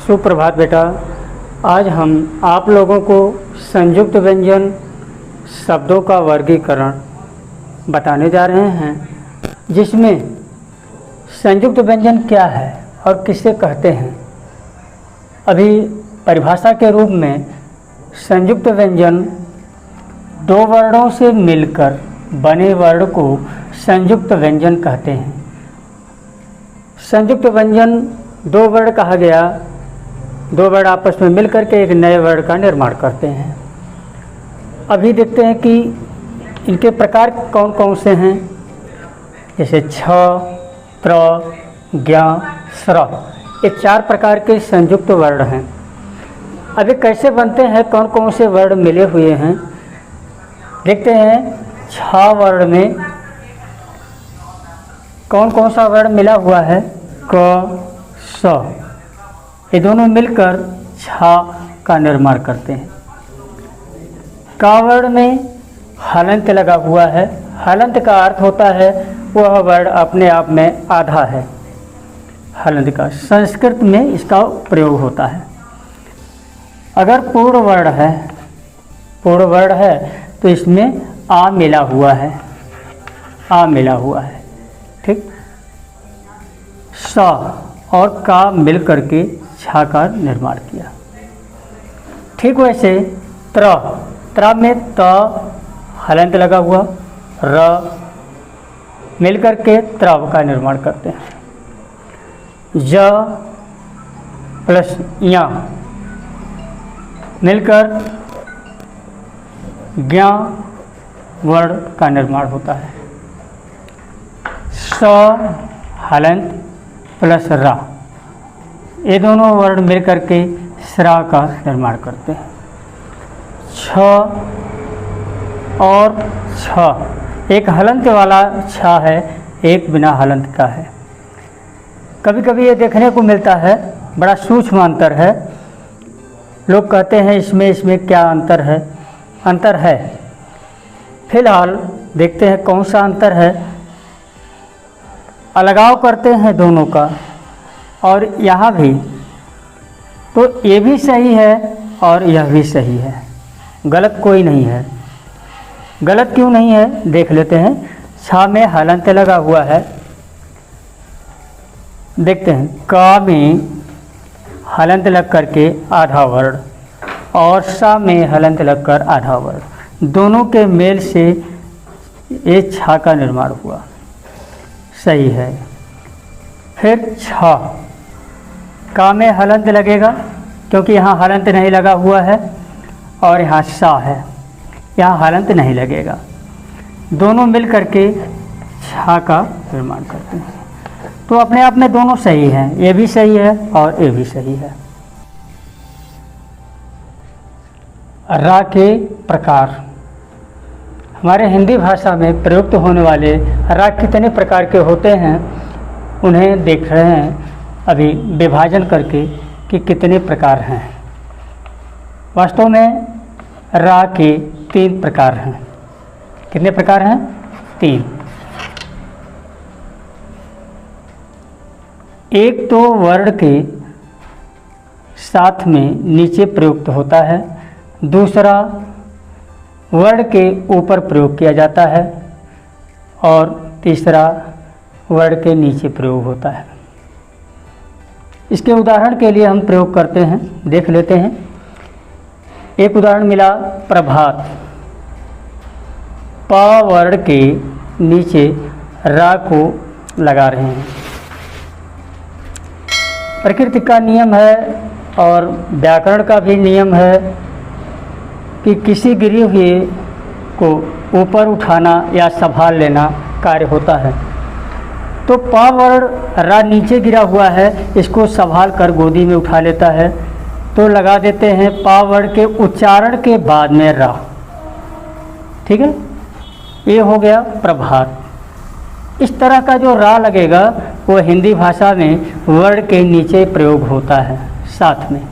सुप्रभात बेटा। आज हम आप लोगों को संयुक्त व्यंजन शब्दों का वर्गीकरण बताने जा रहे हैं, जिसमें संयुक्त व्यंजन क्या है और किसे कहते हैं। अभी परिभाषा के रूप में संयुक्त व्यंजन दो वर्णों से मिलकर बने वर्ण को संयुक्त व्यंजन कहते हैं। संयुक्त व्यंजन दो वर्ण कहा गया, दो वर्ण आपस में मिलकर के एक नए वर्ण का निर्माण करते हैं। अभी देखते हैं कि इनके प्रकार कौन कौन से हैं। जैसे छ, त्र, ज्ञ, स्र, ये चार प्रकार के संयुक्त वर्ण हैं। अभी कैसे बनते हैं, कौन कौन से वर्ण मिले हुए हैं, देखते हैं। छ वर्ण में कौन कौन सा वर्ण मिला हुआ है, क, स, ये दोनों मिलकर छ का निर्माण करते हैं। का वर्ण में हलंत लगा हुआ है। हलंत का अर्थ होता है वह वर्ण अपने आप में आधा है। हलंत का संस्कृत में इसका प्रयोग होता है। अगर पूर्ण वर्ण है तो इसमें आ मिला हुआ है, ठीक। स और का मिल करके छा का निर्माण किया। ठीक वैसे त्र में त हलंत लगा हुआ, र मिल करके त्रव का निर्माण करते हैं। ज प्लस य मिलकर ज्ञ वर्ण का निर्माण होता है। स हलंत प्लस रा, ये दोनों वर्ण मिलकर के स्रा का निर्माण करते हैं। छ और छ, एक हलंत वाला छ है, एक बिना हलंत का है। कभी कभी ये देखने को मिलता है, बड़ा सूक्ष्म अंतर है। लोग कहते हैं इसमें क्या अंतर है। फिलहाल देखते हैं कौन सा अंतर है। अलगाव करते हैं दोनों का, और यहाँ भी तो ये भी सही है और यह भी सही है, गलत कोई नहीं है। गलत क्यों नहीं है, देख लेते हैं। छा में हलंत लगा हुआ है, देखते हैं। का में हलंत लग करके आधा वर्ण और सा में हलंत लगकर आधा वर्ण, दोनों के मेल से ये छा का निर्माण हुआ, सही है। फिर छ, का में हलंत लगेगा क्योंकि यहाँ हलंत नहीं लगा हुआ है, और यहाँ सा है, यहाँ हलंत नहीं लगेगा। दोनों मिल करके छा का निर्माण करते हैं। तो अपने आप में दोनों सही हैं, ये भी सही है और ये भी सही है। रा के प्रकार। हमारे हिंदी भाषा में प्रयुक्त होने वाले रा कितने प्रकार के होते हैं, उन्हें देख रहे हैं अभी विभाजन करके कि कितने प्रकार हैं। वास्तव में रा के 3 प्रकार हैं। कितने प्रकार हैं? 3। एक तो वर्ण के साथ में नीचे प्रयुक्त होता है, दूसरा वर्ण के ऊपर प्रयोग किया जाता है, और तीसरा वर्ण के नीचे प्रयोग होता है। इसके उदाहरण के लिए हम प्रयोग करते हैं, देख लेते हैं। एक उदाहरण मिला, प्रभात। प वर्ण के नीचे रा को लगा रहे हैं। प्रकृति का नियम है और व्याकरण का भी नियम है कि किसी गिरे हुए को ऊपर उठाना या संभाल लेना कार्य होता है। तो प वर्ण रा नीचे गिरा हुआ है, इसको संभाल कर गोदी में उठा लेता है, तो लगा देते हैं प वर्ण के उच्चारण के बाद में रा। ठीक है, ये हो गया प्रभात। इस तरह का जो रा लगेगा वो हिंदी भाषा में वर्ण के नीचे प्रयोग होता है साथ में।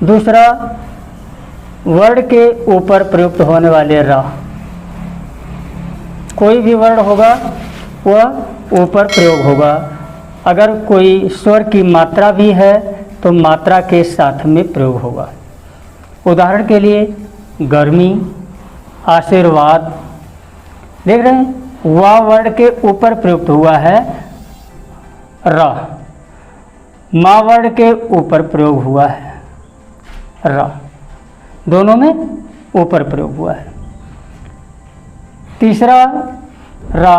दूसरा, वर्ण के ऊपर प्रयुक्त होने वाले रा, कोई भी वर्ण होगा वह ऊपर प्रयोग होगा। अगर कोई स्वर की मात्रा भी है तो मात्रा के साथ में प्रयोग होगा। उदाहरण के लिए गर्मी, आशीर्वाद, देख रहे हैं वा वर्ण के ऊपर प्रयुक्त हुआ है र, मा वर्ण के ऊपर प्रयोग हुआ है र, दोनों में ऊपर प्रयोग हुआ है। तीसरा रा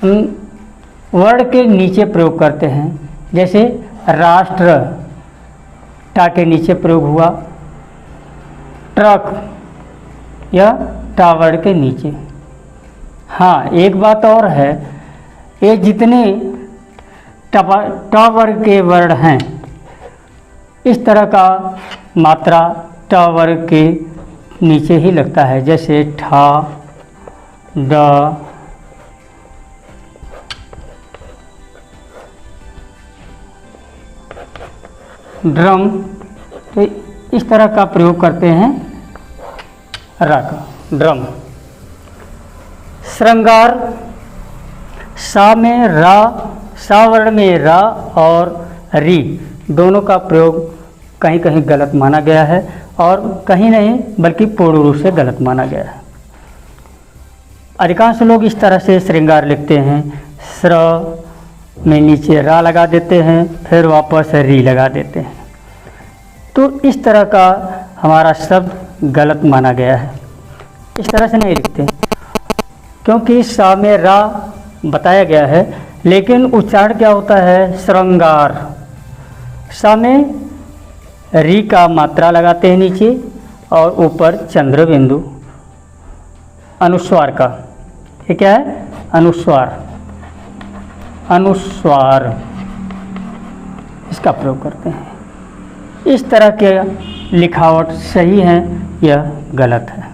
हम वर्ण के नीचे प्रयोग करते हैं, जैसे राष्ट्र टा के नीचे प्रयोग हुआ, ट्रक या टा वर्ण के नीचे। हाँ, एक बात और है, ये जितने टा वर्ग के वर्ण हैं इस तरह का मात्रा टा वर्ग के नीचे ही लगता है, जैसे ठा, ड, ड्रम, तो इस तरह का प्रयोग करते हैं रा का, ड्रम। श्रृंगार, सा में रा, सा वर्ण में रा और री दोनों का प्रयोग कहीं कहीं गलत माना गया है और कहीं नहीं बल्कि पूर्ण रूप से गलत माना गया है। अधिकांश लोग इस तरह से श्रृंगार लिखते हैं, श्र में नीचे रा लगा देते हैं, फिर वापस री लगा देते हैं, तो इस तरह का हमारा शब्द गलत माना गया है। इस तरह से नहीं लिखते, क्योंकि सा में रा बताया गया है, लेकिन उच्चारण क्या होता है, श्रृंगार। सा में री का मात्रा लगाते हैं नीचे और ऊपर चंद्र बिंदु अनुस्वार का, ये क्या है, अनुस्वार, अनुस्वार, इसका प्रयोग करते हैं। इस तरह के लिखावट सही है, यह गलत है।